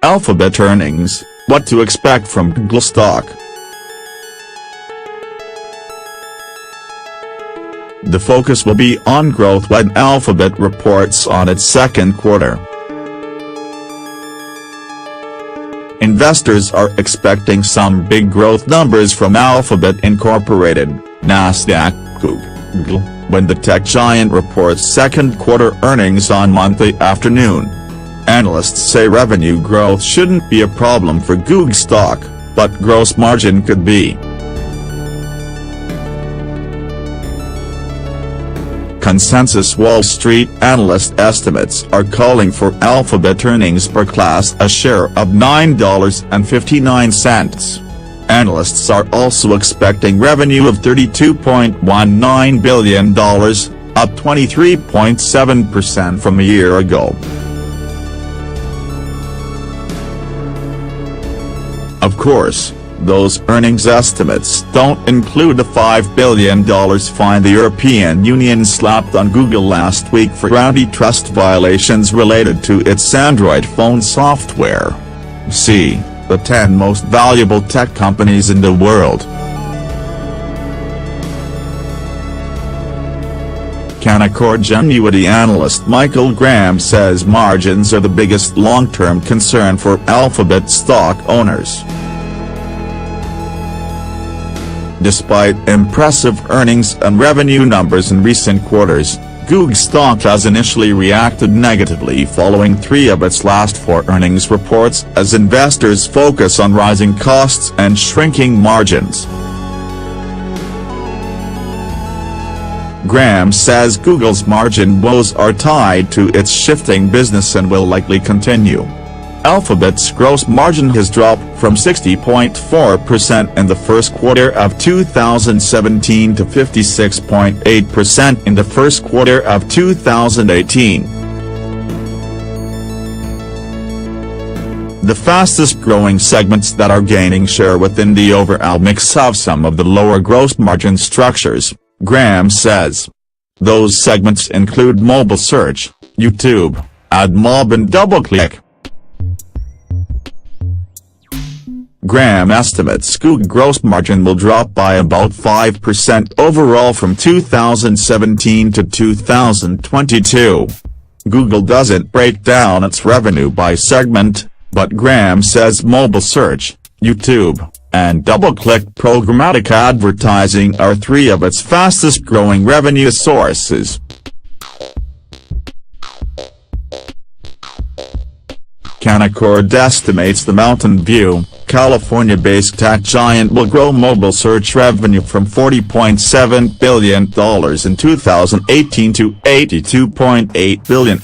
Alphabet earnings, what to expect from Google stock. The focus will be on growth when Alphabet reports on its second quarter. Investors are expecting some big growth numbers from Alphabet Incorporated, Nasdaq, Google, when the tech giant reports second quarter earnings on Monday afternoon. Analysts say revenue growth shouldn't be a problem for Google stock, but gross margin could be. Consensus Wall Street analyst estimates are calling for Alphabet earnings per class a share of $9.59. Analysts are also expecting revenue of $32.19 billion, up 23.7% from a year ago. Of course, those earnings estimates don't include the $5 billion fine the European Union slapped on Google last week for antitrust violations related to its Android phone software. See, the 10 most valuable tech companies in the world. Canaccord Genuity analyst Michael Graham says margins are the biggest long-term concern for Alphabet stock owners. Despite impressive earnings and revenue numbers in recent quarters, Google stock has initially reacted negatively following 3 of its last 4 earnings reports as investors focus on rising costs and shrinking margins. Graham says Google's margin woes are tied to its shifting business and will likely continue. Alphabet's gross margin has dropped from 60.4% in the first quarter of 2017 to 56.8% in the first quarter of 2018. The fastest-growing segments that are gaining share within the overall mix have some of the lower gross margin structures, Graham says. Those segments include mobile search, YouTube, AdMob and DoubleClick. Graham estimates Google gross margin will drop by about 5% overall from 2017 to 2022. Google doesn't break down its revenue by segment, but Graham says mobile search, YouTube, and DoubleClick programmatic advertising are 3 of its fastest-growing revenue sources. Canaccord estimates the Mountain View, California-based tech giant will grow mobile search revenue from $40.7 billion in 2018 to $82.8 billion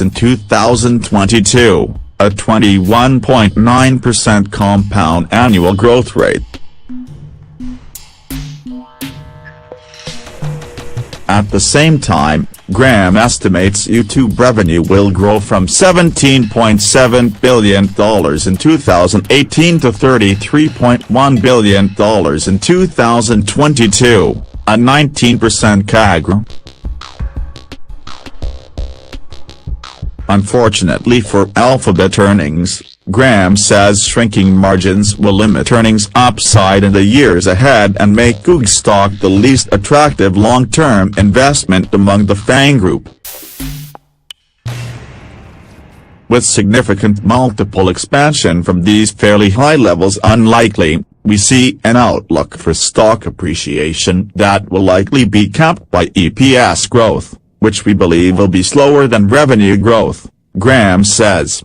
in 2022, a 21.9% compound annual growth rate. At the same time, Graham estimates YouTube revenue will grow from $17.7 billion in 2018 to $33.1 billion in 2022, a 19% CAGR. Unfortunately for Alphabet earnings, Graham says shrinking margins will limit earnings upside in the years ahead and make Google stock the least attractive long-term investment among the FANG group. With significant multiple expansion from these fairly high levels unlikely, we see an outlook for stock appreciation that will likely be capped by EPS growth, which we believe will be slower than revenue growth, Graham says.